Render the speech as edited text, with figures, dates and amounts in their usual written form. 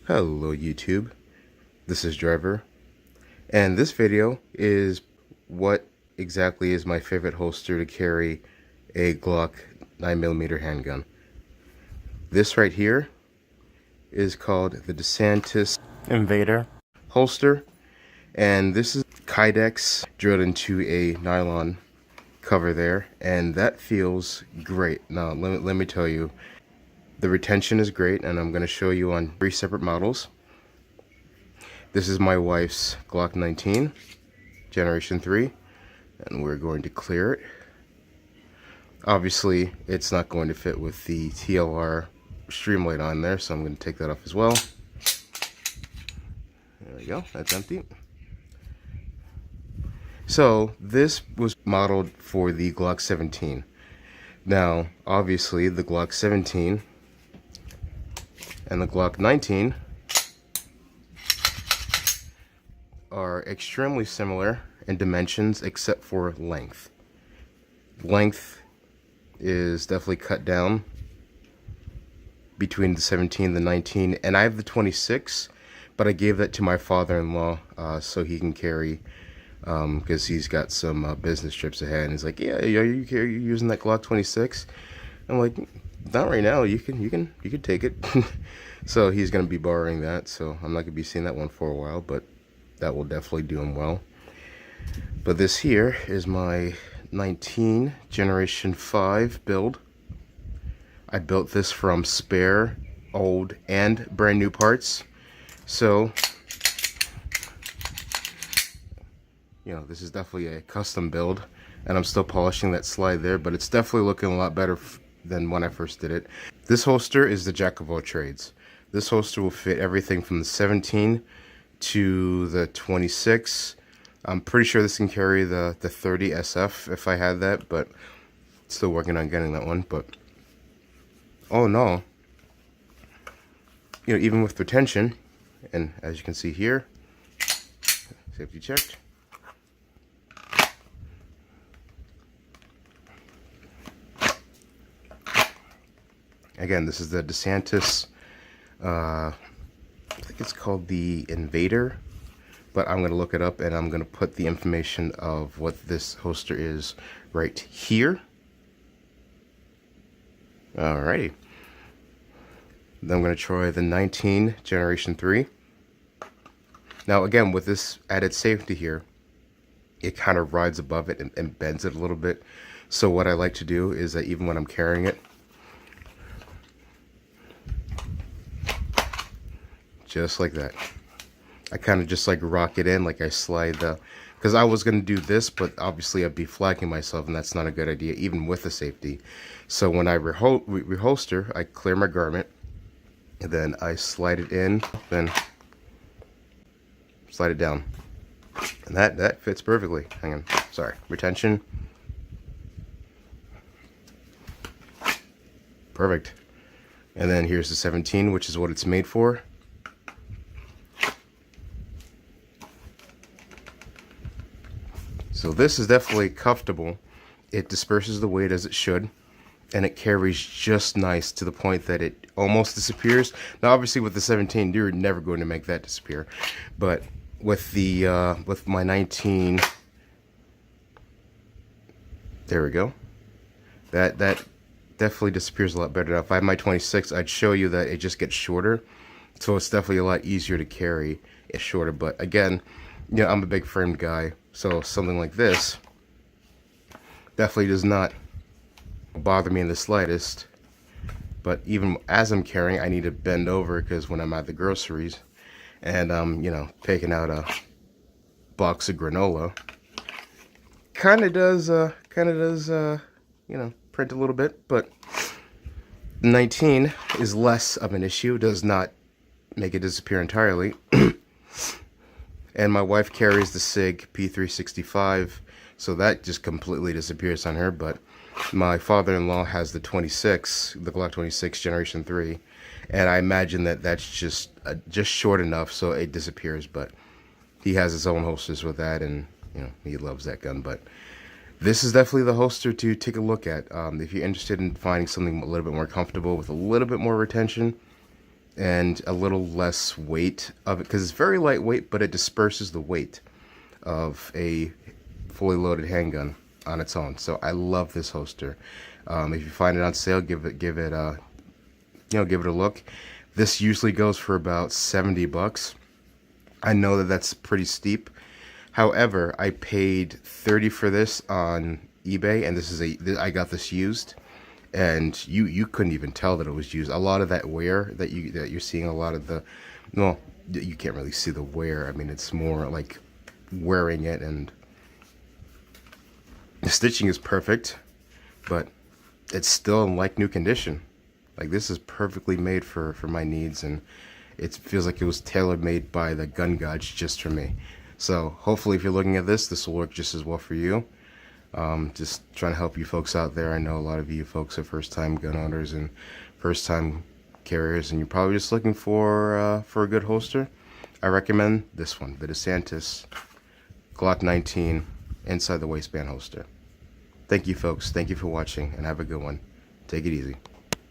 Hello YouTube, this is Driver, and this video is what exactly is my favorite holster to carry a Glock 9mm handgun. This right here is called the DeSantis Invader holster, and this is Kydex drilled into a nylon cover there, and that feels great. Now let me tell you, the retention is great, and I'm going to show you on 3 separate models. This is my wife's Glock 19, Generation 3, and we're going to clear it. Obviously, it's not going to fit with the TLR Streamlight on there, so I'm going to take that off as well. There we go, that's empty. So, this was modeled for the Glock 17. Now, obviously, the Glock 17 and the Glock 19 are extremely similar in dimensions except for length. Length is definitely cut down between the 17 and the 19, and I have the 26, but I gave that to my father-in-law so he can carry, because he's got some business trips ahead, and he's like, yeah, are you using that Glock 26? I'm like, not right now. You can take it. So he's gonna be borrowing that, so I'm not gonna be seeing that one for a while, but that will definitely do him well. But this here is my 19 Generation 5 build. I built this from spare, old, and brand new parts. So, you know, this is definitely a custom build, and I'm still polishing that slide there, but it's definitely looking a lot better than when I first did it. This holster is the jack of all trades. This holster will fit everything from the 17 to the 26. I'm pretty sure this can carry the 30 SF if I had that, but still working on getting that one. But oh no, you know, even with retention, and as you can see here, safety checked. Again, this is the DeSantis, I think it's called the Invader, but I'm going to look it up and I'm going to put the information of what this holster is right here. Alrighty. Then I'm going to try the 19 Generation 3. Now again, with this added safety here, it kind of rides above it and bends it a little bit. So what I like to do is that even when I'm carrying it, just like that, I kind of just like rock it in, like I slide the, because I was going to do this, but obviously I'd be flagging myself, and that's not a good idea, even with the safety. So when I reholster, I clear my garment, and then I slide it in, then slide it down, and that fits perfectly. Hang on, sorry, retention, perfect. And then here's the 17, which is what it's made for. So this is definitely comfortable. It disperses the weight as it should, and it carries just nice to the point that it almost disappears. Now obviously with the 17, you're never going to make that disappear, but with the with my 19, there we go, that definitely disappears a lot better. Now if I had my 26, I'd show you that it just gets shorter, so it's definitely a lot easier to carry. It's shorter, but again, you know, I'm a big framed guy, so something like this definitely does not bother me in the slightest. But even as I'm carrying, I need to bend over, because when I'm at the groceries and you know, taking out a box of granola, kind of does you know, print a little bit. But 19 is less of an issue, does not make it disappear entirely. And my wife carries the SIG P365, so that just completely disappears on her. But my father-in-law has the 26, the Glock 26 Generation 3, and I imagine that that's just short enough so it disappears. But he has his own holsters with that, and you know, he loves that gun. But this is definitely the holster to take a look at if you're interested in finding something a little bit more comfortable with a little bit more retention. and a little less weight of it, because it's very lightweight, but it disperses the weight of a fully loaded handgun on its own. So I love this holster. If you find it on sale, give it a look. This usually goes for about $70. I know that that's pretty steep. However, I paid $30 for this on eBay, and I got this used, and you couldn't even tell that it was used. A lot of that wear that you're seeing, a lot of the, well, you can't really see the wear. I mean, it's more like wearing it, and the stitching is perfect, but it's still in like new condition. Like, this is perfectly made for my needs, and it feels like it was tailor-made by the gun gods just for me. So hopefully if you're looking at this will work just as well for you. Just trying to help you folks out there. I know a lot of you folks are first-time gun owners and first-time carriers, and you're probably just looking for a good holster. I recommend this one, the DeSantis Glock 19 inside the waistband holster. Thank you folks. Thank you for watching, and have a good one. Take it easy.